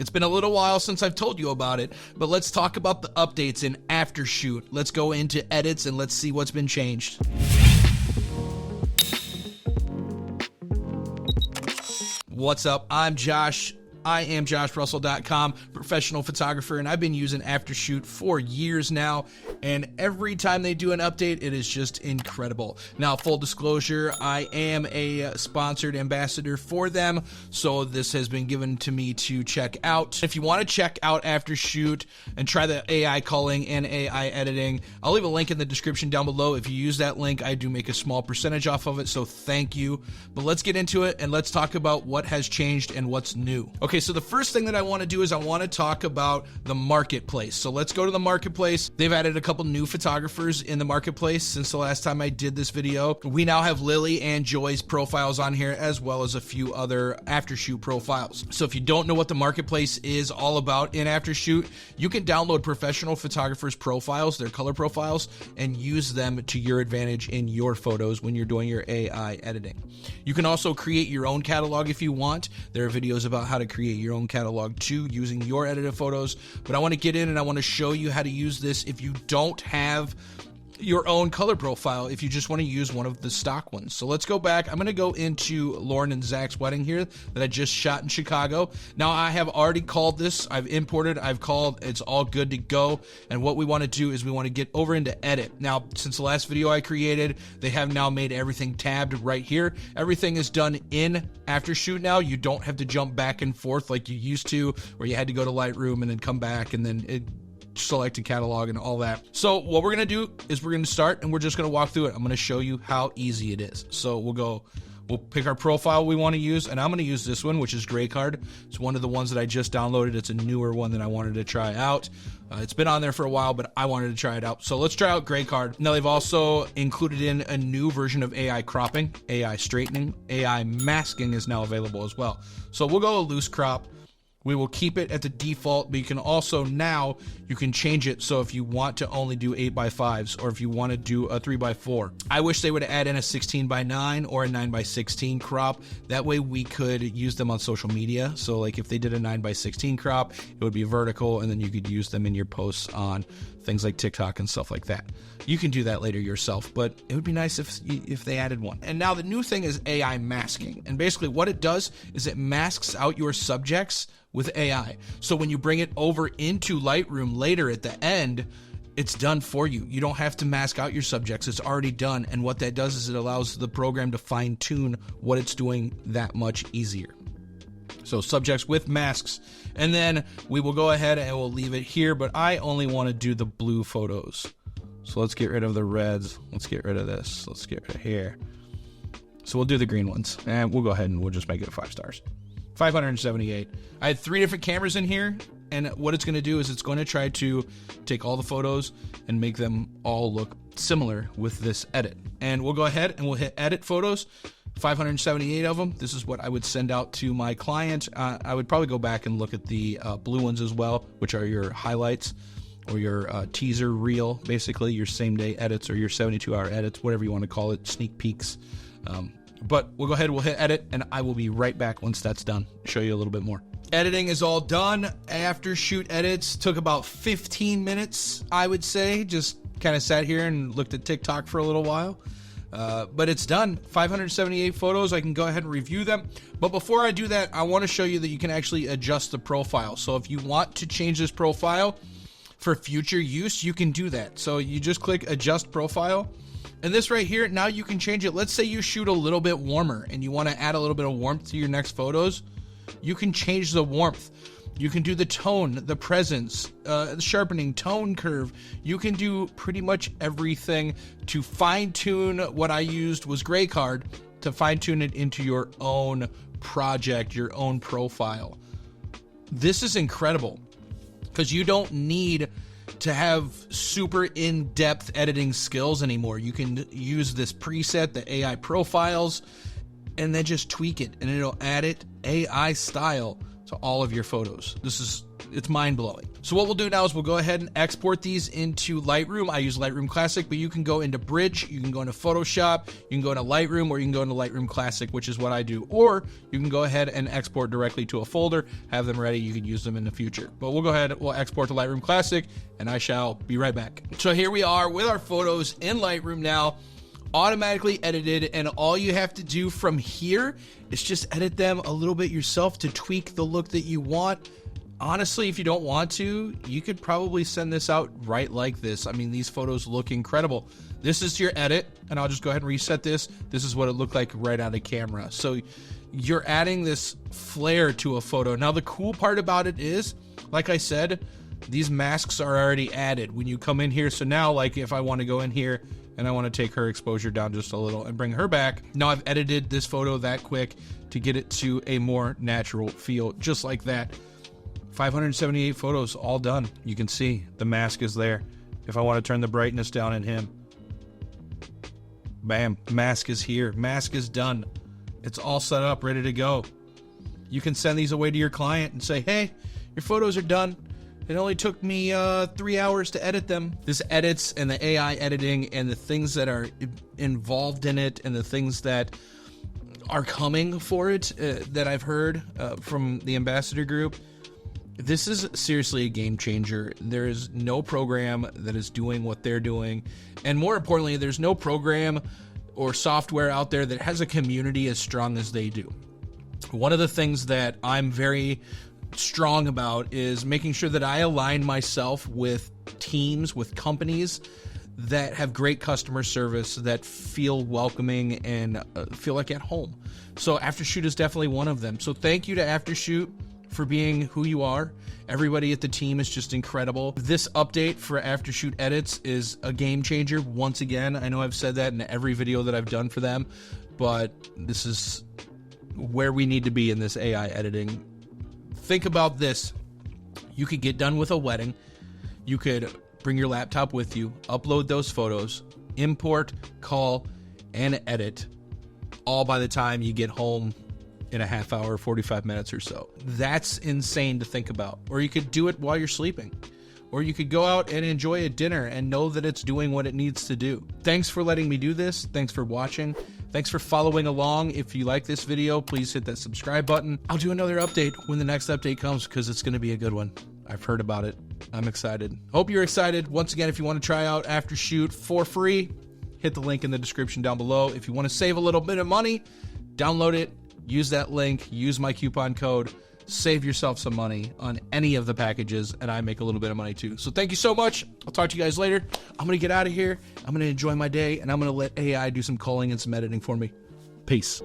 It's been a little while since I've told you about it, but let's talk about the updates in Aftershoot. Let's go into edits and let's see what's been changed. What's up? I'm Josh. I am JoshRussell.com, professional photographer, and I've been using Aftershoot for years now, and every time they do an update, it is just incredible. Now, full disclosure, I am a sponsored ambassador for them, so this has been given to me to check out. If you want to check out Aftershoot and try the AI culling and AI editing, I'll leave a link in the description down below. If you use that link, I do make a small percentage off of it, so thank you. But let's get into it, and let's talk about what has changed and what's new. Okay, so the first thing that I want to do is I want to talk about the marketplace. So let's go to the marketplace. They've added a couple new photographers in the marketplace since the last time I did this video. We now have Lily and Joy's profiles on here, as well as a few other Aftershoot profiles. So if you don't know what the marketplace is all about in Aftershoot, you can download professional photographers' profiles, their color profiles, and use them to your advantage in your photos when you're doing your AI editing. You can also create your own catalog if you want. There are videos about how to create your own catalog too using your edited photos, but I want to get in and I want to show you how to use this if you don't have your own color profile, if you just want to use one of the stock ones. So let's go back. I'm going to go into Lauren and Zach's wedding here that I just shot in Chicago. Now I have already called this. I've imported, I've called, it's all good to go. And what we want to do is we want to get over into edit. Now, since the last video I created, they have now made everything tabbed right here. Everything is done in Aftershoot now. You don't have to jump back and forth like you used to, where you had to go to Lightroom and then come back and then select a catalog and all that. So what we're going to do is we're going to start and we're just going to walk through it. I'm going to show you how easy it is. So we'll pick our profile we want to use, and I'm going to use this one, which is Gray Card. It's one of the ones that I just downloaded. It's a newer one that I wanted to try out. It's been on there for a while, but I wanted to try it out. So let's try out Gray Card. Now they've also included in a new version of AI cropping, AI straightening, AI masking is now available as well. So we'll go a loose crop. We will keep it at the default, but you can also now, you can change it. So if you want to only do 8x5s or if you want to do a 3x4, I wish they would add in a 16x9 or a 9x16 crop. That way we could use them on social media. So like if they did a 9x16 crop, it would be vertical and then you could use them in your posts on things like TikTok and stuff like that. You can do that later yourself, but it would be nice if they added one. And now the new thing is AI masking. And basically what it does is it masks out your subjects with AI. So when you bring it over into Lightroom later at the end, it's done for you. You don't have to mask out your subjects. It's already done. And what that does is it allows the program to fine tune what it's doing that much easier. So subjects with masks. And then we will go ahead and we'll leave it here, but I only want to do the blue photos. So let's get rid of the reds. Let's get rid of this. Let's get rid of here. So we'll do the green ones and we'll go ahead and we'll just make it 5 stars. 578. I had 3 different cameras in here, and what it's going to do is it's going to try to take all the photos and make them all look similar with this edit. And we'll go ahead and we'll hit edit photos. 578 of them. This is what I would send out to my client. I would probably go back and look at the blue ones as well, which are your highlights or your teaser reel, basically your same day edits or your 72-hour edits, whatever you want to call it, sneak peeks. But we'll go ahead, we'll hit edit, and I will be right back once that's done. Show you a little bit more. Editing is all done. Aftershoot edits took about 15 minutes, I would say. Just kind of sat here and looked at TikTok for a little while. But it's done. 578 photos. I can go ahead and review them. But before I do that, I want to show you that you can actually adjust the profile. So if you want to change this profile for future use, you can do that. So you just click adjust profile. And this right here, now you can change it. Let's say you shoot a little bit warmer and you want to add a little bit of warmth to your next photos. You can change the warmth. You can do the tone, the presence, the sharpening, tone curve. You can do pretty much everything to fine tune. What I used was Gray Card to fine tune it into your own project, your own profile. This is incredible because you don't need to have super in-depth editing skills anymore. You can use this preset, the AI profiles, and then just tweak it and it'll add it AI style to all of your photos. This is it's mind-blowing. So what we'll do now is we'll go ahead and export these into Lightroom. I use Lightroom Classic, but you can go into Bridge, you can go into Photoshop, you can go into Lightroom, or you can go into Lightroom Classic, which is what I do. Or you can go ahead and export directly to a folder, have them ready, you can use them in the future. But we'll go ahead, we'll export to Lightroom Classic, and I shall be right back. So here we are with our photos in Lightroom now, automatically edited, and all you have to do from here is just edit them a little bit yourself to tweak the look that you want. Honestly, if you don't want to, you could probably send this out right like this. I mean, these photos look incredible. This is your edit, and I'll just go ahead and reset this. This is what it looked like right out of camera. So you're adding this flair to a photo. Now, the cool part about it is, like I said, these masks are already added when you come in here. So now, like, if I want to go in here and I want to take her exposure down just a little and bring her back, now I've edited this photo that quick to get it to a more natural feel, just like that. 578 photos, all done. You can see the mask is there. If I want to turn the brightness down in him, bam, mask is here. Mask is done. It's all set up, ready to go. You can send these away to your client and say, hey, your photos are done. It only took me 3 hours to edit them. This edits and the AI editing and the things that are involved in it and the things that are coming for it that I've heard from the ambassador group, this is seriously a game changer. There is no program that is doing what they're doing. And more importantly, there's no program or software out there that has a community as strong as they do. One of the things that I'm very strong about is making sure that I align myself with teams, with companies that have great customer service, that feel welcoming and feel like at home. So Aftershoot is definitely one of them. So thank you to Aftershoot for being who you are. Everybody at the team is just incredible. This update for Aftershoot edits is a game changer once again. I know I've said that in every video that I've done for them, but this is where we need to be in this AI editing. Think about this. You could get done with a wedding. You could bring your laptop with you, upload those photos, import, call, and edit, all by the time you get home in a half hour, 45 minutes or so. That's insane to think about. Or you could do it while you're sleeping. Or you could go out and enjoy a dinner and know that it's doing what it needs to do. Thanks for letting me do this. Thanks for watching. Thanks for following along. If you like this video, please hit that subscribe button. I'll do another update when the next update comes because it's going to be a good one. I've heard about it. I'm excited. Hope you're excited. Once again, if you want to try out Aftershoot for free, hit the link in the description down below. If you want to save a little bit of money, download it, use that link, use my coupon code, save yourself some money on any of the packages, and I make a little bit of money too. So thank you so much. I'll talk to you guys later. I'm going to get out of here. I'm going to enjoy my day, and I'm going to let AI do some culling and some editing for me. Peace.